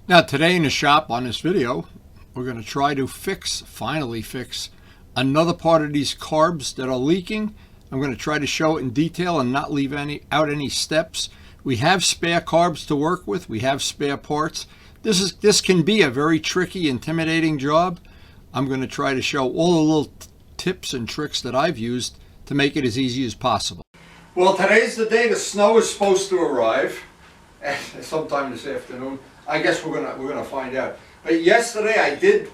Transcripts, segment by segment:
Now today in the shop on this video, we're going to try to finally fix another part of these carbs that are leaking. I'm going to try to show it in detail and not leave out any steps. We have spare carbs to work with. We have spare parts. This can be a very tricky, intimidating job. I'm going to try to show all the little tips and tricks that I've used to make it as easy as possible. Well, today's the day the snow is supposed to arrive, sometime this afternoon. I guess we're gonna find out. But yesterday I did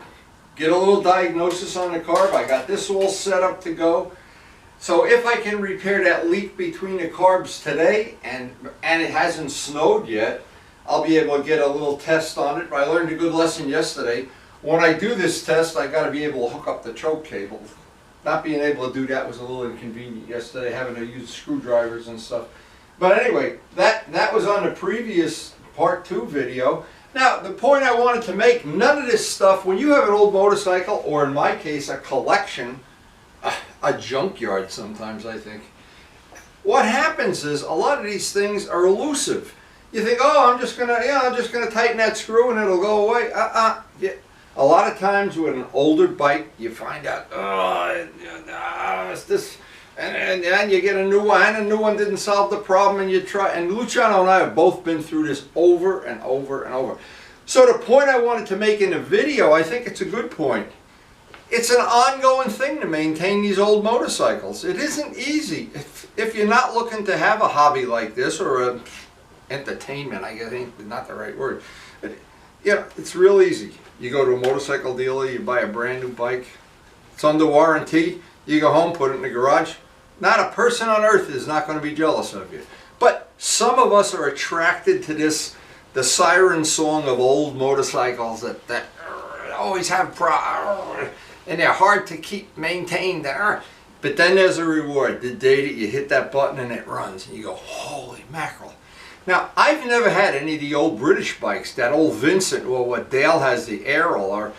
get a little diagnosis on the carb. I got this all set up to go. So if I can repair that leak between the carbs today, and it hasn't snowed yet, I'll be able to get a little test on it. I learned a good lesson yesterday. When I do this test, I got to be able to hook up the choke cable. Not being able to do that was a little inconvenient yesterday, having to use screwdrivers and stuff. But anyway, that was on the previous part 2 video. Now, the point I wanted to make, none of this stuff, when you have an old motorcycle, or in my case, a collection, a junkyard sometimes, I think, what happens is a lot of these things are elusive. You think, oh, I'm just gonna tighten that screw and it'll go away. Yeah. A lot of times with an older bike, you find out, it's this, and then you get a new one, and a new one didn't solve the problem, and you try. And Luciano and I have both been through this over and over and over. So the point I wanted to make in the video, I think it's a good point. It's an ongoing thing to maintain these old motorcycles. It isn't easy. If you're not looking to have a hobby like this, or a entertainment, I guess ain't not the right word. But, yeah, it's real easy. You go to a motorcycle dealer, you buy a brand new bike, it's under warranty, you go home, put it in the garage. Not a person on earth is not going to be jealous of you. But some of us are attracted to this, the siren song of old motorcycles that always have problems, and they're hard to keep maintained. But then there's a reward. The day that you hit that button and it runs, and you go, holy mackerel. Now, I've never had any of the old British bikes, that old Vincent, or what Dale has, the ERA, or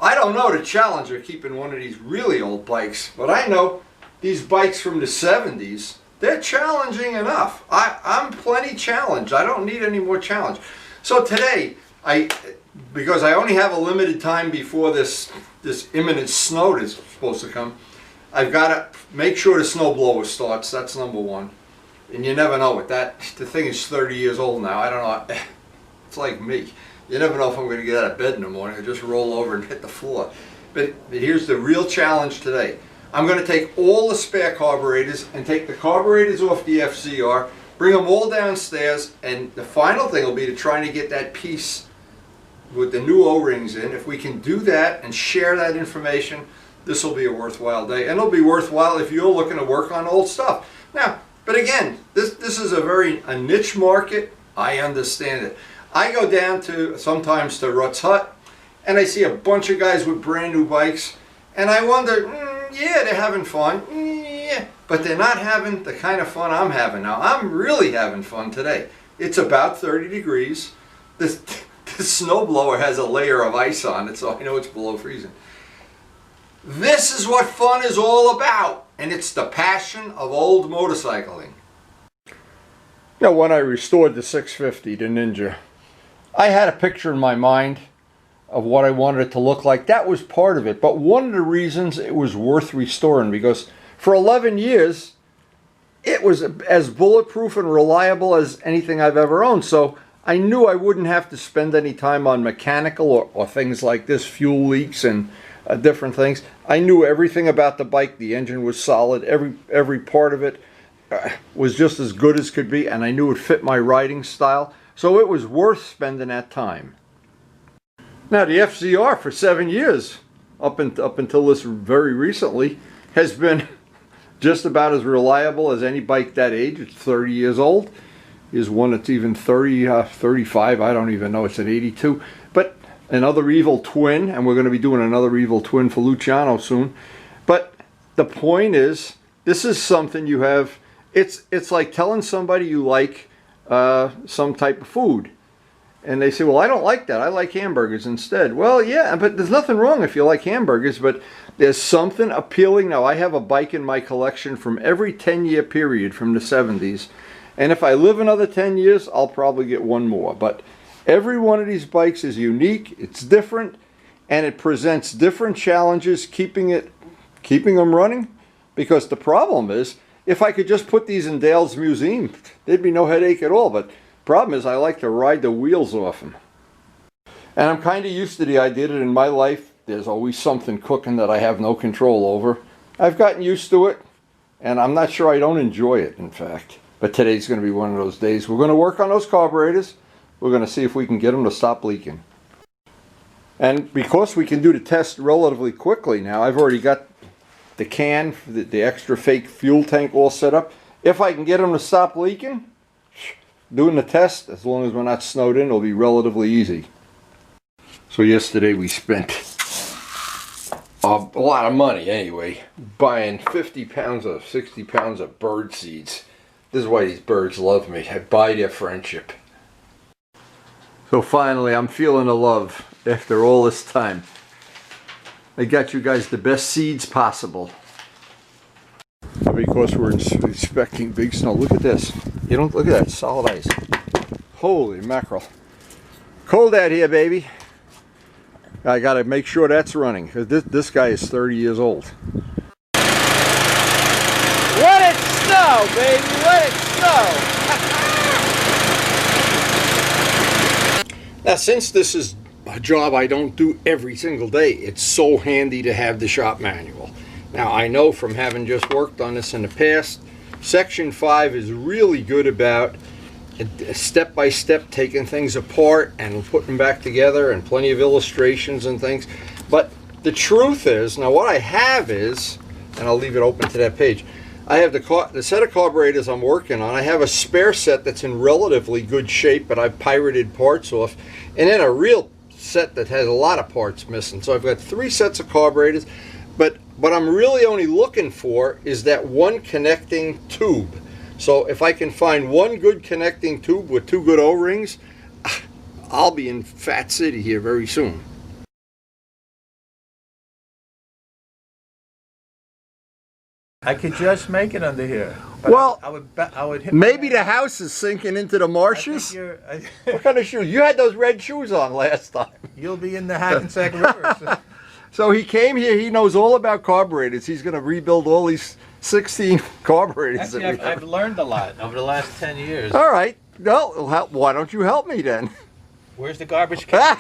I don't know the challenge of keeping one of these really old bikes, but I know these bikes from the 70s, they're challenging enough. I'm plenty challenged. I don't need any more challenge. So today, because I only have a limited time before this imminent snow that's supposed to come, I've got to make sure the snowblower starts. That's number one. And you never know with that. The thing is 30 years old now. I don't know. It's like me. You never know if I'm going to get out of bed in the morning or just roll over and hit the floor. But here's the real challenge today. I'm going to take all the spare carburetors and take the carburetors off the FCR, bring them all downstairs, and the final thing will be to try to get that piece with the new O-rings in. If we can do that and share that information, this will be a worthwhile day. And it'll be worthwhile if you're looking to work on old stuff. Now, but again, this is a niche market. I understand it. I go down sometimes to Rutt's Hut, and I see a bunch of guys with brand new bikes, and I wonder, yeah, they're having fun, yeah, but they're not having the kind of fun I'm having now. I'm really having fun today. It's about 30 degrees. The snowblower has a layer of ice on it, so I know it's below freezing. This is what fun is all about. And it's the passion of old motorcycling. Now, when I restored the 650, the Ninja, I had a picture in my mind of what I wanted it to look like. That was part of it. But one of the reasons it was worth restoring, because for 11 years, it was as bulletproof and reliable as anything I've ever owned. So I knew I wouldn't have to spend any time on mechanical or things like this, fuel leaks and different things. I knew everything about the bike. The engine was solid. Every part of it was just as good as could be, and I knew it fit my riding style. So it was worth spending that time. Now the FZR for 7 years, up until this very recently, has been just about as reliable as any bike that age. It's 30 years old. Here's one that's even 35. I don't even know. It's an 82. But another Evil Twin, and we're going to be doing another Evil Twin for Luciano soon. But the point is, this is something you have. It's like telling somebody you like some type of food, and they say, well, I don't like that. I like hamburgers instead. Well, yeah, but there's nothing wrong if you like hamburgers, but there's something appealing. Now, I have a bike in my collection from every 10-year period from the 70s, and if I live another 10 years, I'll probably get one more. But Every one of these bikes is unique, it's different, and it presents different challenges keeping them running. Because the problem is, if I could just put these in Dale's museum, there'd be no headache at all. But the problem is I like to ride the wheels off them. And I'm kind of used to the idea that in my life, there's always something cooking that I have no control over. I've gotten used to it, and I'm not sure I don't enjoy it, in fact. But today's going to be one of those days. We're going to work on those carburetors. We're going to see if we can get them to stop leaking. And because we can do the test relatively quickly now, I've already got the can, the extra fake fuel tank all set up. If I can get them to stop leaking, doing the test, as long as we're not snowed in, it'll be relatively easy. So yesterday we spent a lot of money anyway, buying 50 pounds of 60 pounds of bird seeds. This is why these birds love me. I buy their friendship. So finally I'm feeling the love after all this time. I got you guys the best seeds possible. Because we're expecting big snow. Look at this. You don't look at that solid ice. Holy mackerel. Cold out here, baby. I got to make sure that's running. This guy is 30 years old. Let it snow, baby. Let it snow. Now, since this is a job I don't do every single day, it's so handy to have the shop manual. Now, I know from having just worked on this in the past, Section 5 is really good about step by step taking things apart and putting them back together, and plenty of illustrations and things. But the truth is, now what I have is, and I'll leave it open to that page, I have the set of carburetors I'm working on. I have a spare set that's in relatively good shape, but I've pirated parts off, and then a real set that has a lot of parts missing. So I've got 3 sets of carburetors, but what I'm really only looking for is that one connecting tube. So if I can find one good connecting tube with 2 good O-rings, I'll be in Fat City here very soon. I could just make it under here. Well, I would hit maybe the house is sinking into the marshes. What kind of shoes? You had those red shoes on last time. You'll be in the Hackensack River. So he came here. He knows all about carburetors. He's going to rebuild all these 16 carburetors. Actually, I've learned a lot over the last 10 years. All right. Well, why don't you help me then? Where's the garbage can?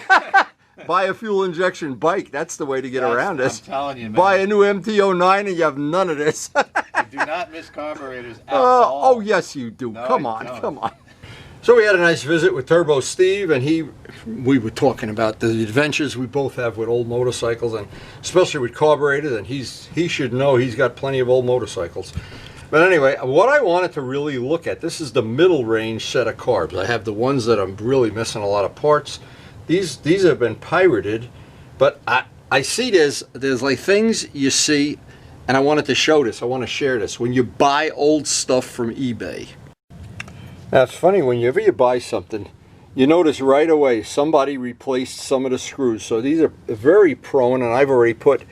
Buy a fuel injection bike. That's the way to get around this. I'm telling you, man. Buy a new MT-09 and you have none of this. You do not miss carburetors at all. Oh, yes, you do. No, come on. So we had a nice visit with Turbo Steve, and we were talking about the adventures we both have with old motorcycles, and especially with carburetors, and he should know he's got plenty of old motorcycles. But anyway, what I wanted to really look at, this is the middle range set of carbs. I have the ones that I'm really missing a lot of parts. These have been pirated, but I see there's like things you see, and I wanted to show this. I want to share this. When you buy old stuff from eBay. Now it's funny, whenever you buy something, you notice right away somebody replaced some of the screws. So these are very prone, and I've already put,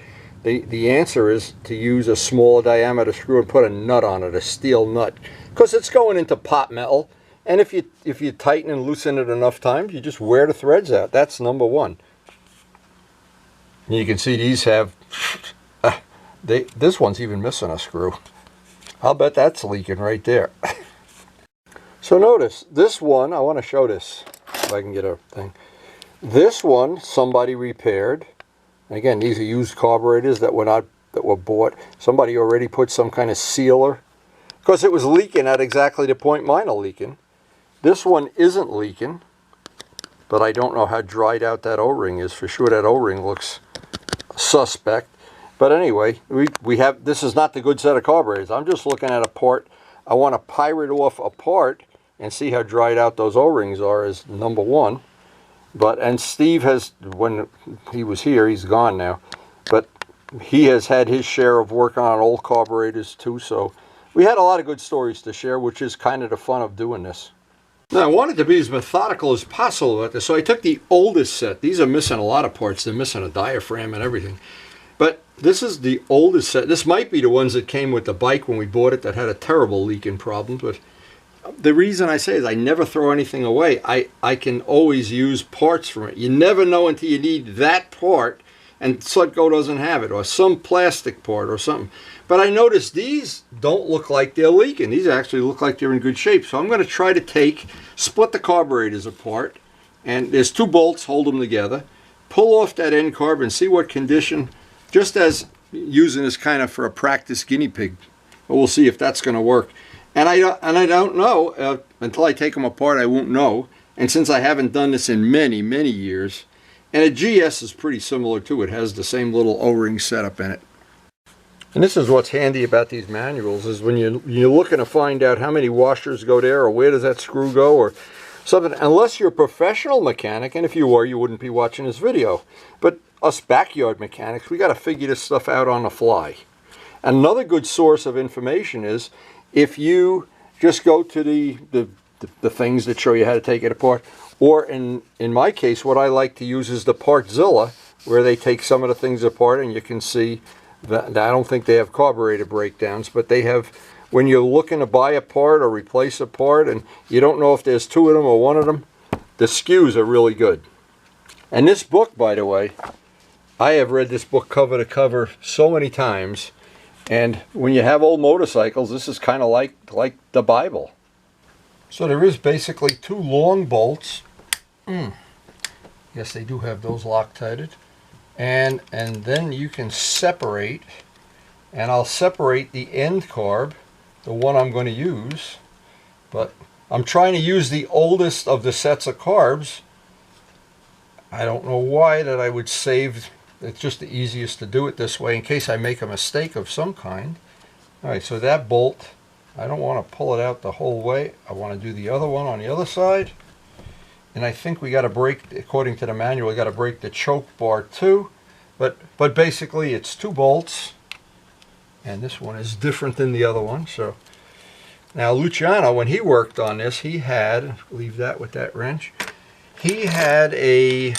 the answer is to use a smaller diameter screw and put a nut on it, a steel nut, because it's going into pot metal. And if you tighten and loosen it enough times, you just wear the threads out. That's number one. And you can see these have, this one's even missing a screw. I'll bet that's leaking right there. So notice, this one, I want to show this, if I can get a thing. This one, somebody repaired. And again, these are used carburetors that were bought. Somebody already put some kind of sealer, because it was leaking at exactly the point mine are leaking. This one isn't leaking, but I don't know how dried out that O-ring is. For sure that O-ring looks suspect. But anyway, we have, this is not the good set of carburetors. I'm just looking at a part. I want to pirate off a part and see how dried out those O-rings are is number one. And Steve has, when he was here, he's gone now, but he has had his share of working on old carburetors too. So we had a lot of good stories to share, which is kind of the fun of doing this. Now, I wanted to be as methodical as possible about this, so I took the oldest set. These are missing a lot of parts. They're missing a diaphragm and everything. But this is the oldest set. This might be the ones that came with the bike when we bought it that had a terrible leaking problem. But the reason I say is I never throw anything away. I can always use parts from it. You never know until you need that part, and Sudco doesn't have it, or some plastic part or something. But I noticed these don't look like they're leaking. These actually look like they're in good shape. So I'm going to try to split the carburetors apart, and there's 2 bolts, hold them together, pull off that end carb and see what condition, just as using this kind of for a practice guinea pig. But we'll see if that's going to work. And I don't know, until I take them apart I won't know. And since I haven't done this in many, many years, and a GS is pretty similar too. It has the same little O-ring setup in it. And this is what's handy about these manuals, is when you're looking to find out how many washers go there, or where does that screw go, or something. Unless you're a professional mechanic, and if you were, you wouldn't be watching this video. But us backyard mechanics, we got to figure this stuff out on the fly. Another good source of information is if you just go to the things that show you how to take it apart, or in my case, what I like to use is the Partzilla, where they take some of the things apart, and you can see that I don't think they have carburetor breakdowns, but they have, when you're looking to buy a part or replace a part and you don't know if there's 2 of them or 1 of them, the SKUs are really good. And this book, by the way, I have read this book cover to cover so many times, and when you have old motorcycles, this is kind of like the Bible. So there is basically 2 long bolts. Yes, they do have those Loctited. And then you can separate, and I'll separate the end carb, the one I'm going to use, but I'm trying to use the oldest of the sets of carbs. I don't know why that I would save, it's just the easiest to do it this way in case I make a mistake of some kind. Alright, so that bolt, I don't want to pull it out the whole way. I want to do the other one on the other side. And I think we got to break, according to the manual, we got to break the choke bar too. But basically it's 2 bolts, and this one is different than the other one. So now Luciano, when he worked on this, he had, leave that with that wrench, he had I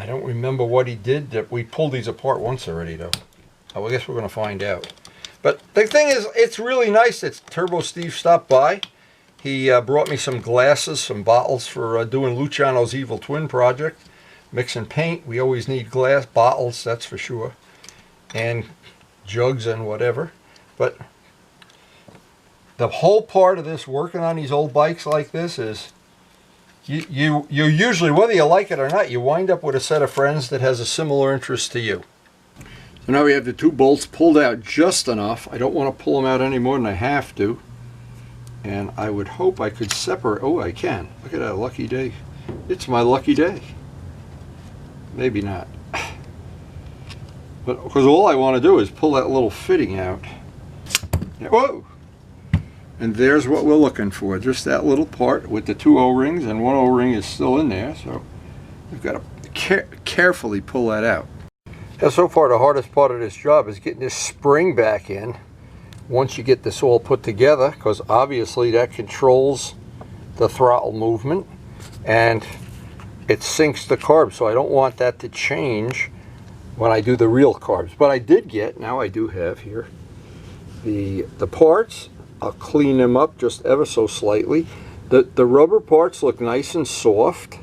don't remember what he did. That we pulled these apart once already though. Oh, I guess we're going to find out. But the thing is, it's really nice that Turbo Steve stopped by. He brought me some glasses, some bottles for doing Luciano's Evil Twin project. Mixing paint, we always need glass bottles, that's for sure. And jugs and whatever. But the whole part of this, working on these old bikes like this, is you usually, whether you like it or not, you wind up with a set of friends that has a similar interest to you. So now we have the 2 bolts pulled out just enough. I don't want to pull them out any more than I have to. And I would hope I could separate. Oh, I can. Look at that, lucky day. It's my lucky day. Maybe not. But because all I want to do is pull that little fitting out. Whoa! And there's what we're looking for. Just that little part with the 2 O-rings, and 1 O-ring is still in there. So we've got to carefully pull that out. Now, so far the hardest part of this job is getting this spring back in. Once you get this all put together, because obviously that controls the throttle movement and it sinks the carbs, so I don't want that to change when I do the real carbs. But I did get, now I do have here, the parts. I'll clean them up just ever so slightly. The rubber parts look nice and soft.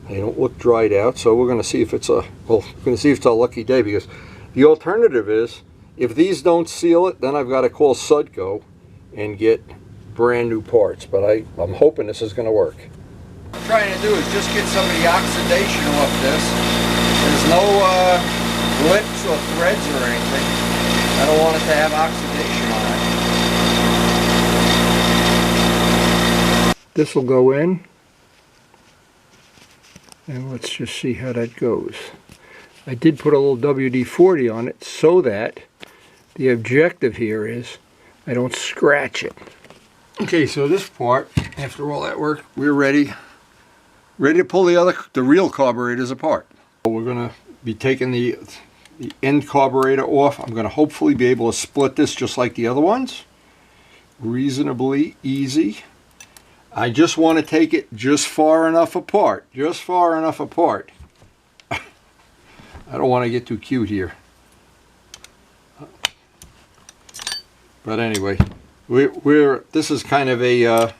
They don't look dried out, so we're going to see if it's a, well, we're going to see if it's a lucky day, because the alternative is, if these don't seal it, then I've got to call Sudco and get brand new parts. But I'm hoping this is going to work. What I'm trying to do is just get some of the oxidation off this. There's no lips or threads or anything. I don't want it to have oxidation on it. This will go in. And let's just see how that goes. I did put a little WD-40 on it so that the objective here is I don't scratch it. Okay, so this part, after all that work, we're ready to pull the real carburetors apart. We're going to be taking the end carburetor off. I'm going to hopefully be able to split this just like the other ones. Reasonably easy. I just want to take it just far enough apart. Just far enough apart. I don't want to get too cute here. But anyway, This is kind of a,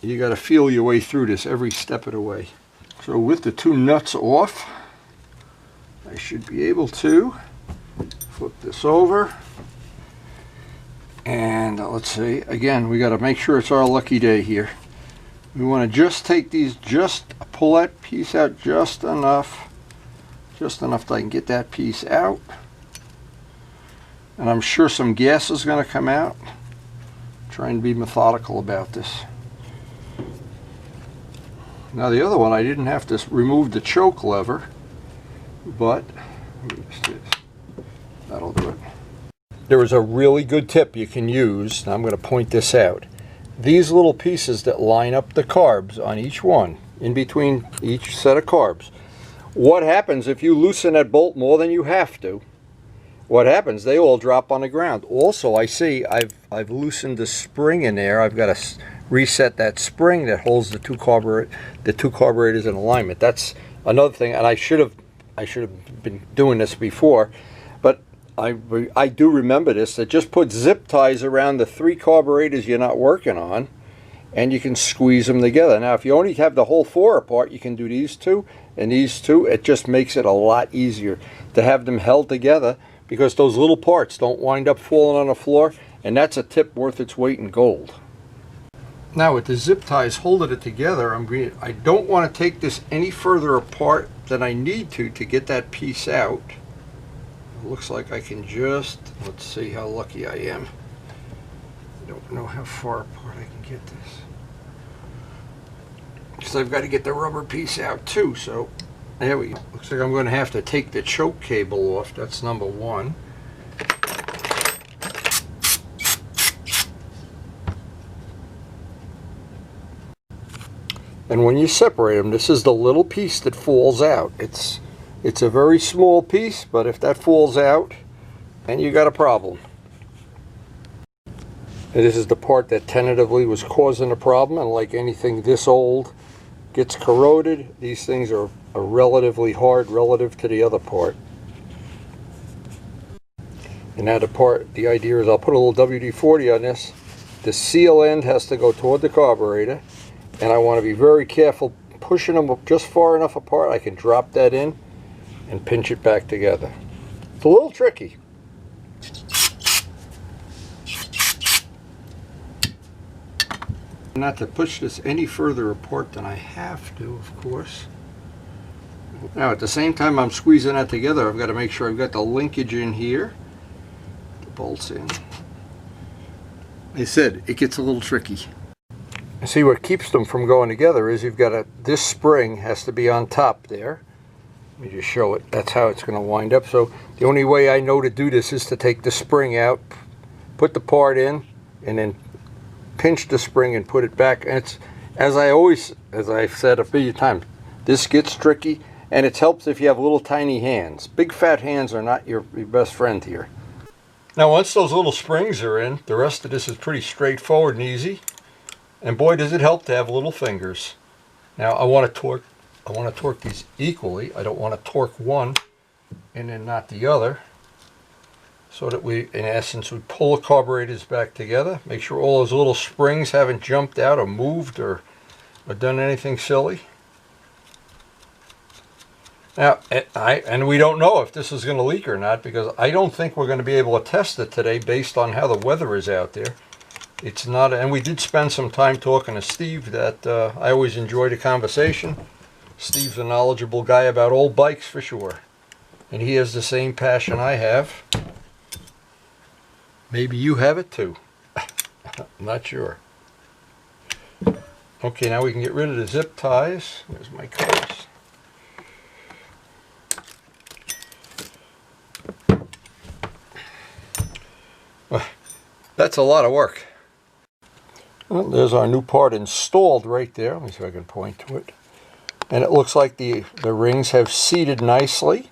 you got to feel your way through this every step of the way. So with the two nuts off, I should be able to flip this over. And let's see, again, we got to make sure it's our lucky day here. We want to just take these, just pull that piece out just enough that I can get that piece out. And I'm sure some gas is going to come out. Trying to be methodical about this. Now the other one, I didn't have to remove the choke lever, but that'll do it. There is a really good tip you can use, and I'm going to point this out. These little pieces that line up the carbs on each one, in between each set of carbs. What happens if you loosen that bolt more than you have to? What happens? They all drop on the ground. Also, I see I've loosened the spring in there. I've got to reset that spring that holds the two carburetors in alignment. That's another thing, and I should have been doing this before, but I do remember this, that just put zip ties around the three carburetors you're not working on, and you can squeeze them together. Now, if you only have the whole four apart, you can do these two and these two. It just makes it a lot easier to have them held together, because those little parts don't wind up falling on the floor, and that's a tip worth its weight in gold. Now, with the zip ties holding it together, I don't want to take this any further apart than I need to get that piece out. It looks like I can just, let's see how lucky I am. I don't know how far apart I can get this, because I've got to get the rubber piece out too. So there we go. Looks like I'm going to have to take the choke cable off. That's number one. And when you separate them, this is the little piece that falls out. It's a very small piece, but if that falls out, then you got a problem. And this is the part that tentatively was causing the problem, and like anything this old gets corroded, these things are relatively hard relative to the other part. And now the idea is I'll put a little WD-40 on this. The seal end has to go toward the carburetor, and I want to be very careful pushing them just far enough apart I can drop that in and pinch it back together. It's a little tricky. Not to push this any further apart than I have to, of course. Now at the same time I'm squeezing that together, I've got to make sure I've got the linkage in here. The bolts in. I said, it gets a little tricky. See, what keeps them from going together is you've got this spring has to be on top there. Let me just show it. That's how it's going to wind up. So the only way I know to do this is to take the spring out, put the part in, and then pinch the spring and put it back. And it's, as I've said a few times, this gets tricky, and it helps if you have little tiny hands. Big fat hands are not your best friend here. Now once those little springs are in, the rest of this is pretty straightforward and easy. And boy, does it help to have little fingers. Now I want to torque these equally. I don't want to torque one and then not the other, so that we, in essence, we pull the carburetors back together. Make sure all those little springs haven't jumped out or moved or done anything silly. Now, and we don't know if this is going to leak or not, because I don't think we're going to be able to test it today based on how the weather is out there. It's not, and we did spend some time talking to Steve. That I always enjoyed a conversation. Steve's a knowledgeable guy about old bikes for sure, and he has the same passion I have. Maybe you have it too. I'm not sure. Okay, now we can get rid of the zip ties. There's my cars. Well, that's a lot of work. Well, there's our new part installed right there. Let me see if I can point to it. And it looks like the rings have seated nicely.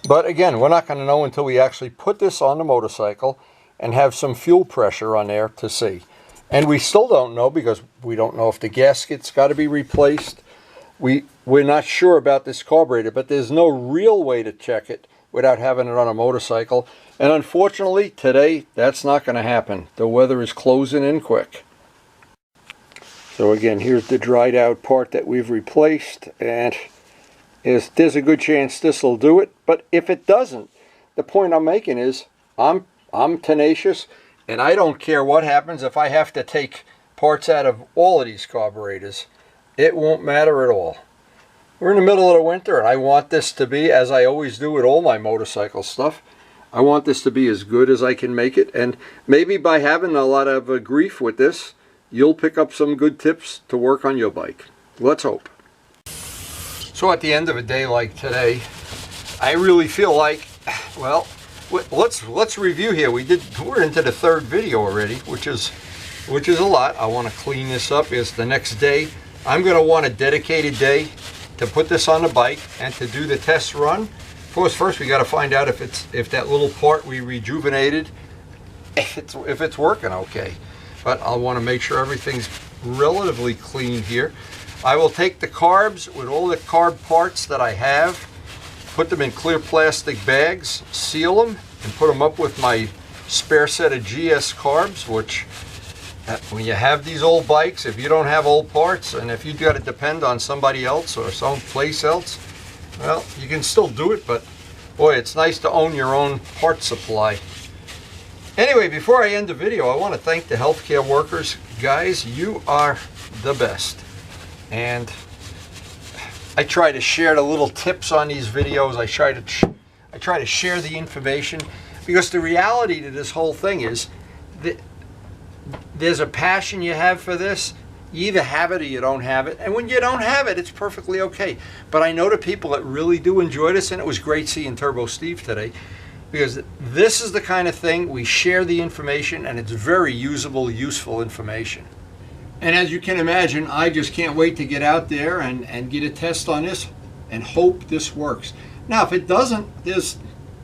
But again, we're not going to know until we actually put this on the motorcycle and have some fuel pressure on there to see. And we still don't know, because we don't know if the gasket's got to be replaced. We're not sure about this carburetor, but there's no real way to check it without having it on a motorcycle. And unfortunately, today, that's not going to happen. The weather is closing in quick. So again, here's the dried out part that we've replaced, and there's a good chance this will do it. But if it doesn't, the point I'm making is I'm tenacious, and I don't care what happens if I have to take parts out of all of these carburetors. It won't matter at all. We're in the middle of the winter, and I want this to be, as I always do with all my motorcycle stuff, I want this to be as good as I can make it. And maybe by having a lot of grief with this, you'll pick up some good tips to work on your bike. Let's hope. So at the end of a day like today, I really feel like, well, let's review here. We're into the third video already, which is a lot. I want to clean this up. It's the next day. I'm going to want a dedicated day to put this on the bike and to do the test run. Of course, first we got to find out if that little part we rejuvenated, if it's working okay. But I'll want to make sure everything's relatively clean here. I will take the carbs with all the carb parts that I have, put them in clear plastic bags, seal them, and put them up with my spare set of GS carbs, which when you have these old bikes, if you don't have old parts, and if you've got to depend on somebody else or someplace else, well, you can still do it, but boy, it's nice to own your own part supply. Anyway, before I end the video, I want to thank the healthcare workers. Guys, you are the best. And I try to share the little tips on these videos. I try to share the information, because the reality to this whole thing is that there's a passion you have for this. You either have it or you don't have it. And when you don't have it, it's perfectly okay. But I know the people that really do enjoy this, and it was great seeing Turbo Steve today, because this is the kind of thing we share the information, and it's very usable, useful information. And as you can imagine, I just can't wait to get out there and get a test on this and hope this works. Now, if it doesn't,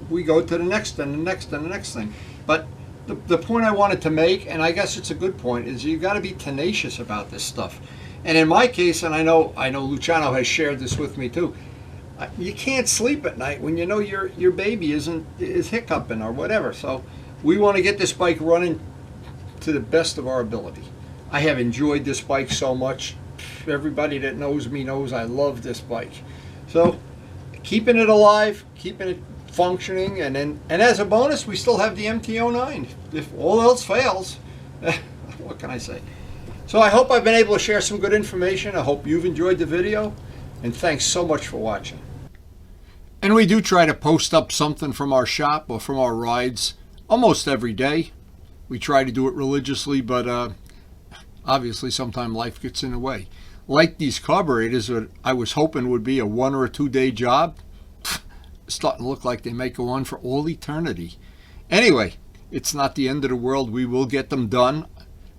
we go to the next and the next and the next thing. But the point I wanted to make, and I guess it's a good point, is you got to be tenacious about this stuff. And in my case, and I know Luciano has shared this with me too, you can't sleep at night when you know your baby is hiccuping or whatever. So we want to get this bike running to the best of our ability. I have enjoyed this bike so much. Everybody that knows me knows I love this bike. So keeping it alive, keeping it functioning, and as a bonus, we still have the MT-09. If all else fails, what can I say? So I hope I've been able to share some good information. I hope you've enjoyed the video, and thanks so much for watching. And we do try to post up something from our shop or from our rides almost every day. We try to do it religiously, but obviously sometimes life gets in the way. Like these carburetors that I was hoping would be a 1 or 2 day job, starting to look like they may go on for all eternity. Anyway, it's not the end of the world. We will get them done.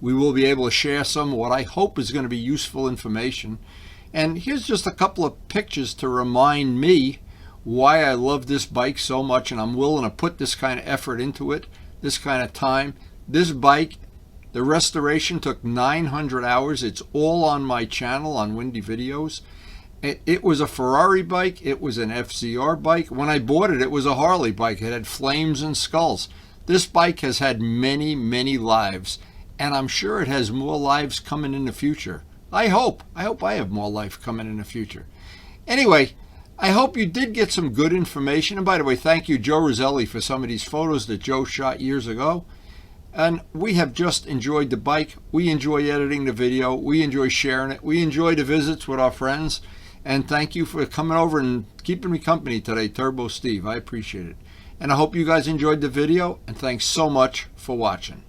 We will be able to share some what I hope is going to be useful information. And here's just a couple of pictures to remind me why I love this bike so much, and I'm willing to put this kind of effort into it, this kind of time. This bike, the restoration took 900 hours. It's all on my channel on Windy Videos. It was a Ferrari bike. It was an FZR bike. When I bought it, it was a Harley bike. It had flames and skulls. This bike has had many, many lives, and I'm sure it has more lives coming in the future. I hope I have more life coming in the future. Anyway, I hope you did get some good information. And by the way, thank you, Joe Roselli, for some of these photos that Joe shot years ago. And we have just enjoyed the bike. We enjoy editing the video. We enjoy sharing it. We enjoy the visits with our friends. And thank you for coming over and keeping me company today, Turbo Steve. I appreciate it. And I hope you guys enjoyed the video. And thanks so much for watching.